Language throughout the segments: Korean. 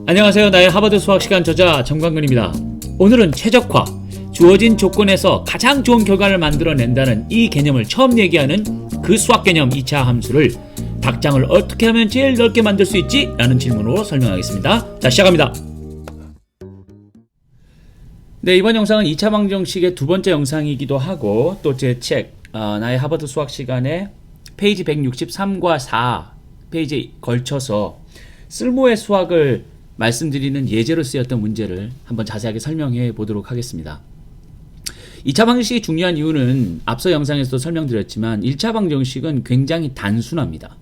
안녕하세요. 나의 하버드 수학시간 저자 정광근입니다. 오늘은 최적화, 주어진 조건에서 가장 좋은 결과를 만들어낸다는 이 개념을 처음 얘기하는 그 수학 개념 2차 함수를 닭장을 어떻게 하면 제일 넓게 만들 수 있지? 라는 질문으로 설명하겠습니다. 자, 시작합니다. 네, 이번 영상은 2차 방정식의 두 번째 영상이기도 하고 또 제 책 나의 하버드 수학시간의 페이지 163과 4 페이지에 걸쳐서 쓸모의 수학을 말씀드리는 예제로 쓰였던 문제를 한번 자세하게 설명해 보도록 하겠습니다. 2차 방정식이 중요한 이유는 앞서 영상에서도 설명드렸지만 1차 방정식은 굉장히 단순합니다.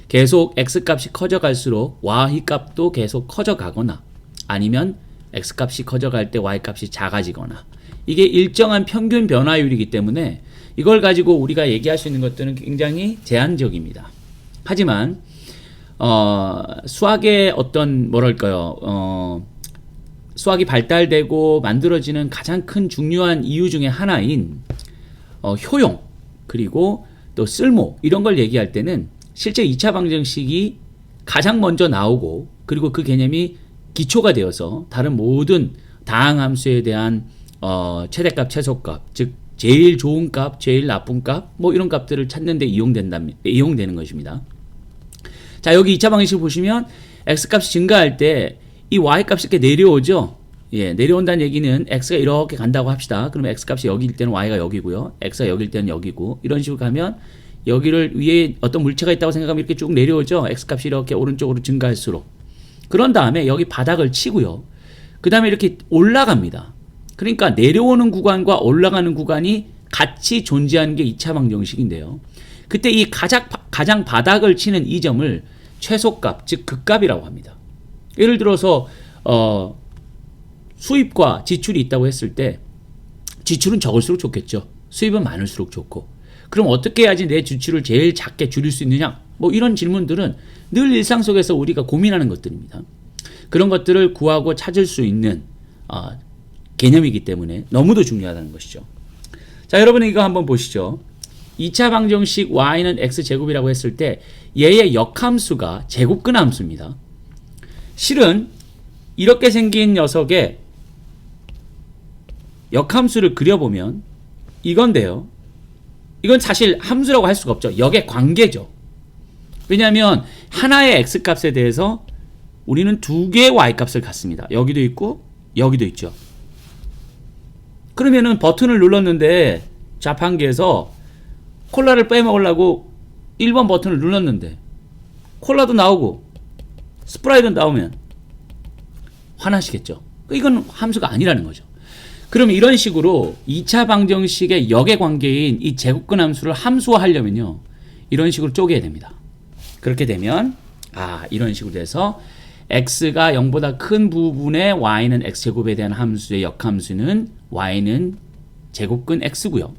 계속 x값이 커져갈수록 y값도 계속 커져가거나 아니면 x값이 커져갈 때 y값이 작아지거나 이게 일정한 평균 변화율이기 때문에 이걸 가지고 우리가 얘기할 수 있는 것들은 굉장히 제한적입니다. 하지만 수학의 어떤 수학이 발달되고 만들어지는 가장 큰 중요한 이유 중에 하나인 효용 그리고 또 쓸모 이런 걸 얘기할 때는 실제 2차 방정식이 가장 먼저 나오고 그리고 그 개념이 기초가 되어서 다른 모든 다항함수에 대한 최대값, 최소값, 즉 제일 좋은 값, 제일 나쁜 값 뭐 이런 값들을 찾는 데 이용되는 것입니다. 자, 여기 2차 방정식 보시면 x값이 증가할 때 이 y값이 이렇게 내려오죠. 예, 내려온다는 얘기는 x가 이렇게 간다고 합시다. 그러면 x값이 여기일 때는 y가 여기고요. x가 여기일 때는 여기고 이런 식으로 가면 여기를 위에 어떤 물체가 있다고 생각하면 이렇게 쭉 내려오죠. x값이 이렇게 오른쪽으로 증가할수록. 그런 다음에 여기 바닥을 치고요. 그 다음에 이렇게 올라갑니다. 그러니까 내려오는 구간과 올라가는 구간이 같이 존재하는 게 2차 방정식인데요. 그때 이 가장 바닥을 치는 이 점을 최소값, 즉 극값이라고 합니다. 예를 들어서 수입과 지출이 있다고 했을 때 지출은 적을수록 좋겠죠. 수입은 많을수록 좋고. 그럼 어떻게 해야지 내 지출을 제일 작게 줄일 수 있느냐? 뭐 이런 질문들은 늘 일상 속에서 우리가 고민하는 것들입니다. 그런 것들을 구하고 찾을 수 있는 개념이기 때문에 너무도 중요하다는 것이죠. 자, 여러분 이거 한번 보시죠. 2차 방정식 y는 x제곱이라고 했을 때 얘의 역함수가 제곱근 함수입니다. 실은 이렇게 생긴 녀석의 역함수를 그려보면 이건데요. 이건 사실 함수라고 할 수가 없죠. 역의 관계죠. 왜냐하면 하나의 x값에 대해서 우리는 두 개의 y값을 갖습니다. 여기도 있고 여기도 있죠. 그러면은 버튼을 눌렀는데 자판기에서 콜라를 빼먹으려고 1번 버튼을 눌렀는데 콜라도 나오고 스프라이트도 나오면 화나시겠죠. 이건 함수가 아니라는 거죠. 그럼 이런 식으로 2차 방정식의 역의 관계인 이 제곱근 함수를 함수화하려면요. 이런 식으로 쪼개야 됩니다. 그렇게 되면 이런 식으로 돼서 x가 0보다 큰 부분에 y는 x제곱에 대한 함수의 역함수는 y는 제곱근 x고요.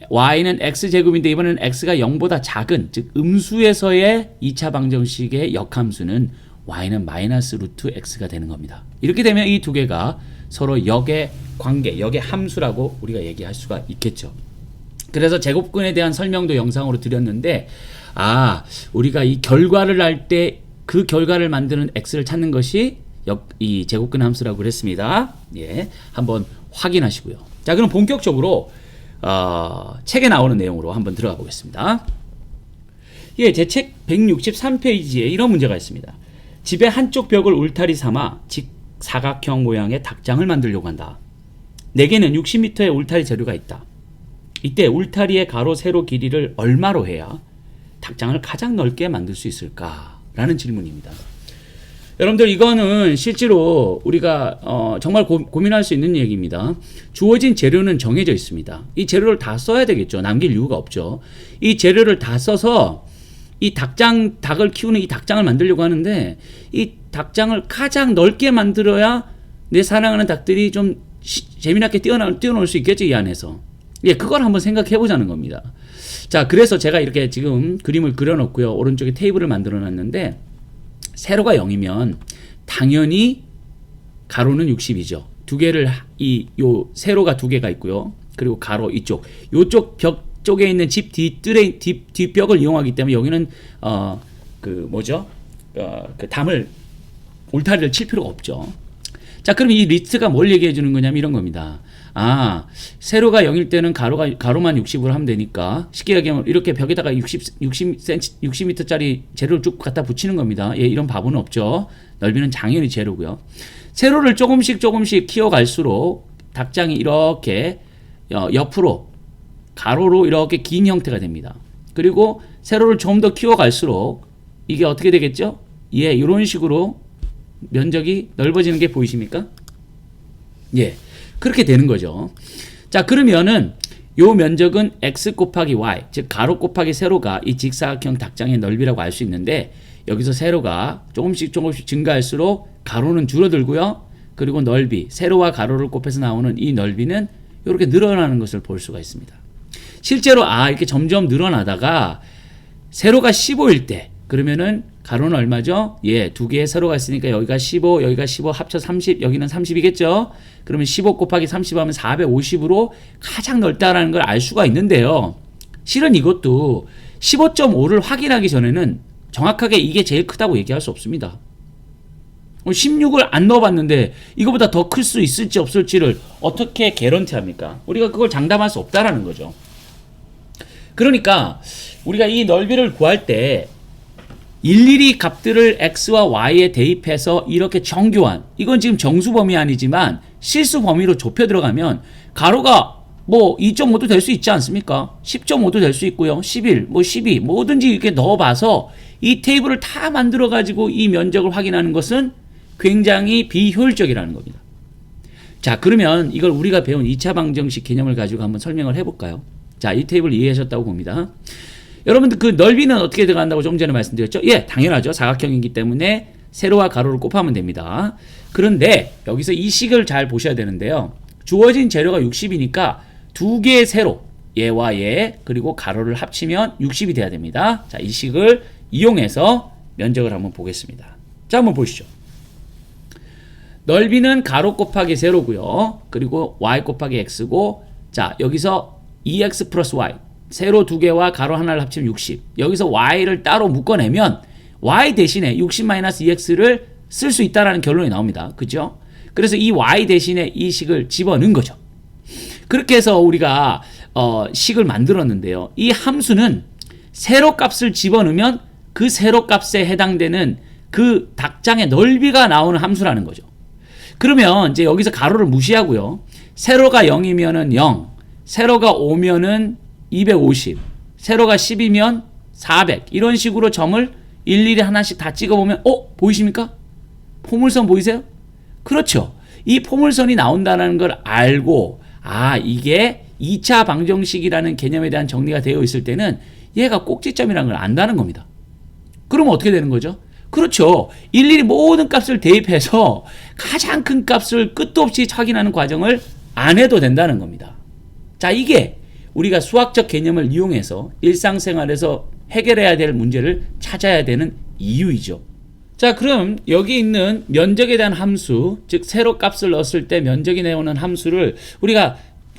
y는 x제곱인데 이번에는 x가 0보다 작은 즉 음수에서의 2차 방정식의 역함수는 y는 마이너스 루트 x가 되는 겁니다. 이렇게 되면 이 두 개가 서로 역의 관계, 역의 함수라고 우리가 얘기할 수가 있겠죠. 그래서 제곱근에 대한 설명도 영상으로 드렸는데 우리가 이 결과를 할 때 그 결과를 만드는 x를 찾는 것이 이 제곱근 함수라고 그랬습니다. 예, 한번 확인하시고요. 자, 그럼 본격적으로 책에 나오는 내용으로 한번 들어가 보겠습니다. 예, 제 책 163페이지에 이런 문제가 있습니다. 집의 한쪽 벽을 울타리 삼아 직사각형 모양의 닭장을 만들려고 한다. 내게는 60m의 울타리 재료가 있다. 이때 울타리의 가로 세로 길이를 얼마로 해야 닭장을 가장 넓게 만들 수 있을까? 라는 질문입니다. 여러분들 이거는 실제로 우리가 정말 고민할 수 있는 얘기입니다. 주어진 재료는 정해져 있습니다. 이 재료를 다 써야 되겠죠. 남길 이유가 없죠. 이 재료를 다 써서 이 닭을 키우는 이 닭장을 만들려고 하는데 이 닭장을 가장 넓게 만들어야 내 사랑하는 닭들이 좀 재미나게 뛰어놀 수 있겠죠. 이 안에서. 예, 그걸 한번 생각해 보자는 겁니다. 자, 그래서 제가 이렇게 지금 그림을 그려놓고요. 오른쪽에 테이블을 만들어 놨는데 세로가 0이면 당연히 가로는 60이죠. 두 개를 요 세로가 두 개가 있고요. 그리고 가로 요쪽 벽 쪽에 있는 집 뒷벽을 이용하기 때문에 여기는 그 담을 울타리를 칠 필요가 없죠. 자, 그럼 이 리스트가 뭘 얘기해 주는 거냐면 이런 겁니다. 아, 세로가 0일 때는 가로만 60으로 하면 되니까 쉽게 얘기하면 이렇게 벽에다가 60m짜리 재료를 쭉 갖다 붙이는 겁니다. 예, 이런 바보는 없죠. 넓이는 당연히 재료고요. 세로를 조금씩 키워갈수록 닭장이 이렇게 옆으로 가로로 이렇게 긴 형태가 됩니다. 그리고 세로를 좀 더 키워갈수록 이게 어떻게 되겠죠? 예, 이런 식으로 면적이 넓어지는 게 보이십니까? 예, 그렇게 되는 거죠. 자, 그러면은 요 면적은 x 곱하기 y, 즉 가로 곱하기 세로가 이 직사각형 닭장의 넓이라고 알 수 있는데, 여기서 세로가 조금씩 증가할수록 가로는 줄어들고요. 그리고 넓이, 세로와 가로를 곱해서 나오는 이 넓이는 이렇게 늘어나는 것을 볼 수가 있습니다. 실제로 이렇게 점점 늘어나다가 세로가 15일 때, 그러면은 가로는 얼마죠? 예, 두 개의 세로가 있으니까 여기가 15, 여기가 15 합쳐 30, 여기는 30이겠죠? 그러면 15 곱하기 30 하면 450으로 가장 넓다라는 걸 알 수가 있는데요. 실은 이것도 15.5를 확인하기 전에는 정확하게 이게 제일 크다고 얘기할 수 없습니다. 16을 안 넣어봤는데 이거보다 더 클 수 있을지 없을지를 어떻게 개런티 합니까? 우리가 그걸 장담할 수 없다라는 거죠. 그러니까 우리가 이 넓이를 구할 때 일일이 값들을 x와 y에 대입해서 이렇게 정교한, 이건 지금 정수 범위 아니지만 실수 범위로 좁혀 들어가면 가로가 뭐 2.5도 될 수 있지 않습니까? 10.5도 될 수 있고요. 11, 뭐 12, 뭐든지 이렇게 넣어봐서 이 테이블을 다 만들어 가지고 이 면적을 확인하는 것은 굉장히 비효율적이라는 겁니다. 자, 그러면 이걸 우리가 배운 2차 방정식 개념을 가지고 한번 설명을 해볼까요? 자, 이 테이블 이해하셨다고 봅니다. 여러분들 그 넓이는 어떻게 들어간다고 좀 전에 말씀드렸죠? 예, 당연하죠. 사각형이기 때문에 세로와 가로를 곱하면 됩니다. 그런데 여기서 이 식을 잘 보셔야 되는데요. 주어진 재료가 60이니까 두 개의 세로, 얘와 얘, 그리고 가로를 합치면 60이 돼야 됩니다. 자, 이 식을 이용해서 면적을 한번 보겠습니다. 자, 한번 보시죠. 넓이는 가로 곱하기 세로고요. 그리고 y 곱하기 x고, 자, 여기서 2x 플러스 y, 세로 두 개와 가로 하나를 합치면 60. 여기서 y를 따로 묶어내면 y 대신에 60-2x를 쓸 수 있다는 결론이 나옵니다. 그죠? 그래서 이 y 대신에 이 식을 집어넣은 거죠. 그렇게 해서 우리가 식을 만들었는데요. 이 함수는 세로 값을 집어넣으면 그 세로 값에 해당되는 그 닭장의 넓이가 나오는 함수라는 거죠. 그러면 이제 여기서 가로를 무시하고요. 세로가 0이면은 0, 세로가 5면은 250, 세로가 10이면 400, 이런 식으로 점을 일일이 하나씩 다 찍어보면 보이십니까? 포물선 보이세요? 그렇죠. 이 포물선이 나온다는 걸 알고 이게 2차 방정식이라는 개념에 대한 정리가 되어 있을 때는 얘가 꼭지점이라는 걸 안다는 겁니다. 그러면 어떻게 되는 거죠? 그렇죠. 일일이 모든 값을 대입해서 가장 큰 값을 끝도 없이 확인하는 과정을 안 해도 된다는 겁니다. 자, 이게 우리가 수학적 개념을 이용해서 일상생활에서 해결해야 될 문제를 찾아야 되는 이유이죠. 자, 그럼 여기 있는 면적에 대한 함수, 즉 세로 값을 넣었을 때 면적이 나오는 함수를 우리가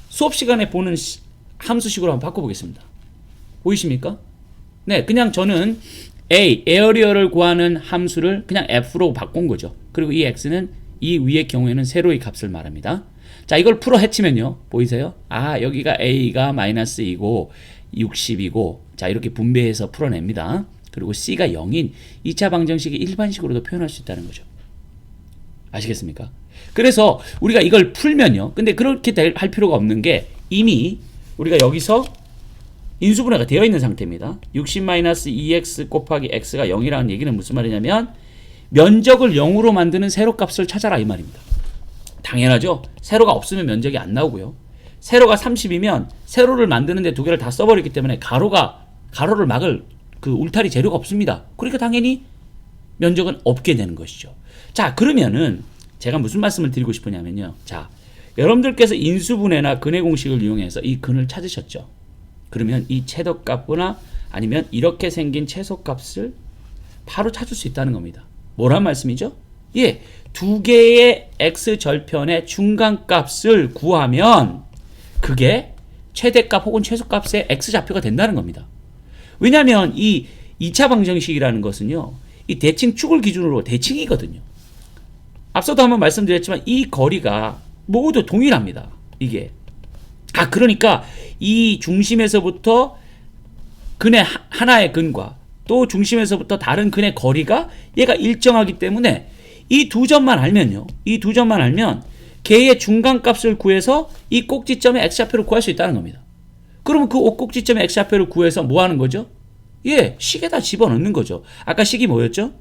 수업 시간에 보는 함수식으로 한번 바꿔보겠습니다. 보이십니까? 네, 그냥 저는 에어리어를 구하는 함수를 그냥 f로 바꾼 거죠. 그리고 이 x는 이 위의 경우에는 세로의 값을 말합니다. 자, 이걸 풀어 헤치면요. 보이세요? 여기가 a가 마이너스 2고 60이고, 자, 이렇게 분배해서 풀어냅니다. 그리고 c가 0인 2차 방정식이 일반식으로도 표현할 수 있다는 거죠. 아시겠습니까? 그래서 우리가 이걸 풀면요. 근데 그렇게 할 필요가 없는 게 이미 우리가 여기서 인수분해가 되어 있는 상태입니다. 60-2x 곱하기 x가 0이라는 얘기는 무슨 말이냐면 면적을 0으로 만드는 세로값을 찾아라 이 말입니다. 당연하죠. 세로가 없으면 면적이 안 나오고요. 세로가 30이면 세로를 만드는데 두 개를 다 써버리기 때문에 가로를 막을 그 울타리 재료가 없습니다. 그러니까 당연히 면적은 없게 되는 것이죠. 자, 그러면은 제가 무슨 말씀을 드리고 싶으냐면요. 자, 여러분들께서 인수분해나 근해 공식을 이용해서 이 근을 찾으셨죠. 그러면 이 최대값보나 아니면 이렇게 생긴 최소값을 바로 찾을 수 있다는 겁니다. 뭐란 말씀이죠? 예, 두 개의 x절편의 중간값을 구하면 그게 최대값 혹은 최소값의 x좌표가 된다는 겁니다. 왜냐하면 이 2차 방정식이라는 것은요, 이 대칭 축을 기준으로 대칭이거든요. 앞서도 한번 말씀드렸지만 이 거리가 모두 동일합니다. 이게. 그러니까 이 중심에서부터 근의 하나의 근과 또 중심에서부터 다른 근의 거리가 얘가 일정하기 때문에 이 두 점만 알면요. 이 두 점만 알면 걔의 중간값을 구해서 이 꼭지점의 x좌표를 구할 수 있다는 겁니다. 그러면 그 꼭지점의 x좌표를 구해서 뭐 하는 거죠? 식에다 집어넣는 거죠. 아까 식이 뭐였죠?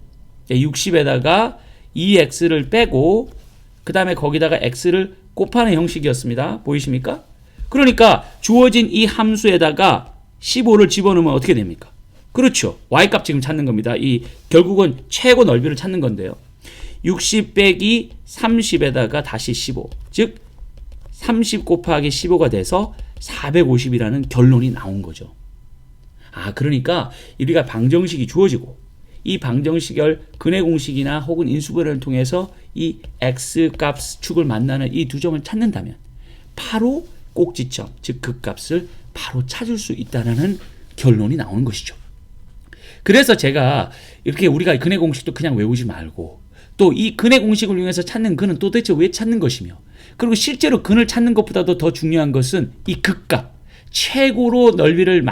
60에다가 2x를 빼고 그 다음에 거기다가 x를 곱하는 형식이었습니다. 보이십니까? 그러니까 주어진 이 함수에다가 15를 집어넣으면 어떻게 됩니까? 그렇죠. y값 지금 찾는 겁니다. 결국은 최고 넓이를 찾는 건데요. 60 빼기 30에다가 다시 15. 즉 30 곱하기 15가 돼서 450이라는 결론이 나온 거죠. 그러니까 우리가 방정식이 주어지고 이 방정식을 근의 공식이나 혹은 인수분해를 통해서 이 x값 축을 만나는 이 두 점을 찾는다면 바로 꼭지점, 즉 극값을 바로 찾을 수 있다는 결론이 나오는 것이죠. 그래서 제가 이렇게 우리가 근의 공식도 그냥 외우지 말고 또 이 근의 공식을 이용해서 찾는 근은 도대체 왜 찾는 것이며 그리고 실제로 근을 찾는 것보다도 더 중요한 것은 이 극값, 최고로 넓이를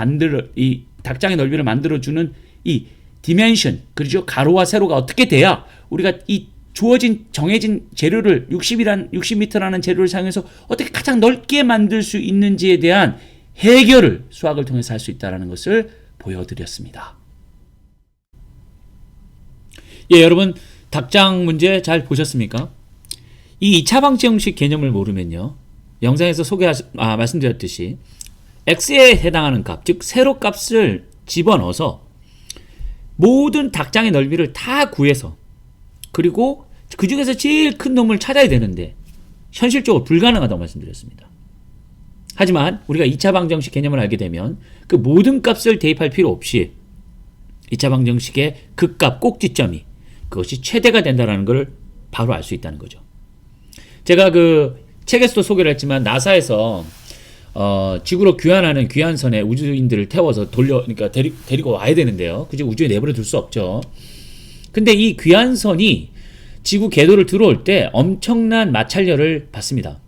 이 닭장의 넓이를 만들어주는 이 디멘션, 그렇죠? 가로와 세로가 어떻게 돼야 우리가 이 주어진 정해진 재료를 60m라는 재료를 사용해서 어떻게 가장 넓게 만들 수 있는지에 대한 해결을 수학을 통해서 할 수 있다는 것을 보여드렸습니다. 여러분 닭장 문제 잘 보셨습니까? 이 2차 방지 형식 개념을 모르면요. 영상에서 말씀드렸듯이 x에 해당하는 값, 즉 세로 값을 집어넣어서 모든 닭장의 넓이를 다 구해서 그리고 그 중에서 제일 큰 놈을 찾아야 되는데 현실적으로 불가능하다고 말씀드렸습니다. 하지만 우리가 2차 방정식 개념을 알게 되면 그 모든 값을 대입할 필요 없이 2차 방정식의 극값 꼭지점이 그것이 최대가 된다는 걸 바로 알 수 있다는 거죠. 제가 그 책에서도 소개를 했지만 나사에서 지구로 귀환하는 귀환선에 우주인들을 태워서 그러니까 데리고 와야 되는데요. 그죠? 우주에 내버려 둘 수 없죠. 근데 이 귀환선이 지구 궤도를 들어올 때 엄청난 마찰열을 받습니다.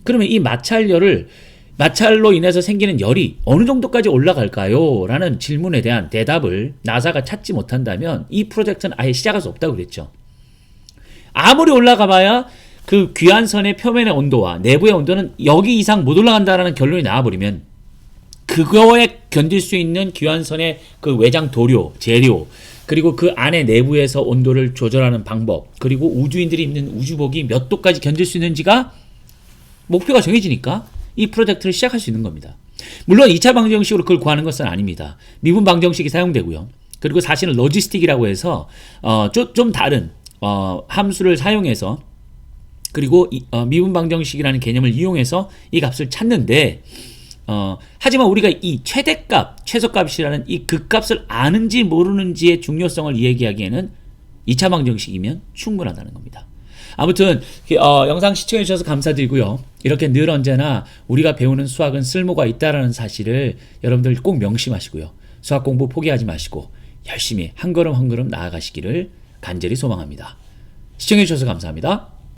그러면 이 마찰로 인해서 생기는 열이 어느 정도까지 올라갈까요? 라는 질문에 대한 대답을 나사가 찾지 못한다면 이 프로젝트는 아예 시작할 수 없다고 그랬죠. 아무리 올라가 봐야 그 귀환선의 표면의 온도와 내부의 온도는 여기 이상 못 올라간다는 결론이 나와버리면 그거에 견딜 수 있는 귀환선의 그 외장 도료, 재료, 그리고 그 안에 내부에서 온도를 조절하는 방법, 그리고 우주인들이 입는 우주복이 몇 도까지 견딜 수 있는지가 목표가 정해지니까 이 프로젝트를 시작할 수 있는 겁니다. 물론 2차 방정식으로 그걸 구하는 것은 아닙니다. 미분 방정식이 사용되고요. 그리고 사실은 로지스틱이라고 해서 좀 다른 함수를 사용해서 그리고 미분 방정식이라는 개념을 이용해서 이 값을 찾는데 하지만 우리가 이 최대값, 최소값이라는 이 극값을 아는지 모르는지의 중요성을 얘기하기에는 2차 방정식이면 충분하다는 겁니다. 아무튼 영상 시청해 주셔서 감사드리고요. 이렇게 늘 언제나 우리가 배우는 수학은 쓸모가 있다는 사실을 여러분들 꼭 명심하시고요. 수학 공부 포기하지 마시고 열심히 한 걸음 한 걸음 나아가시기를 간절히 소망합니다. 시청해 주셔서 감사합니다.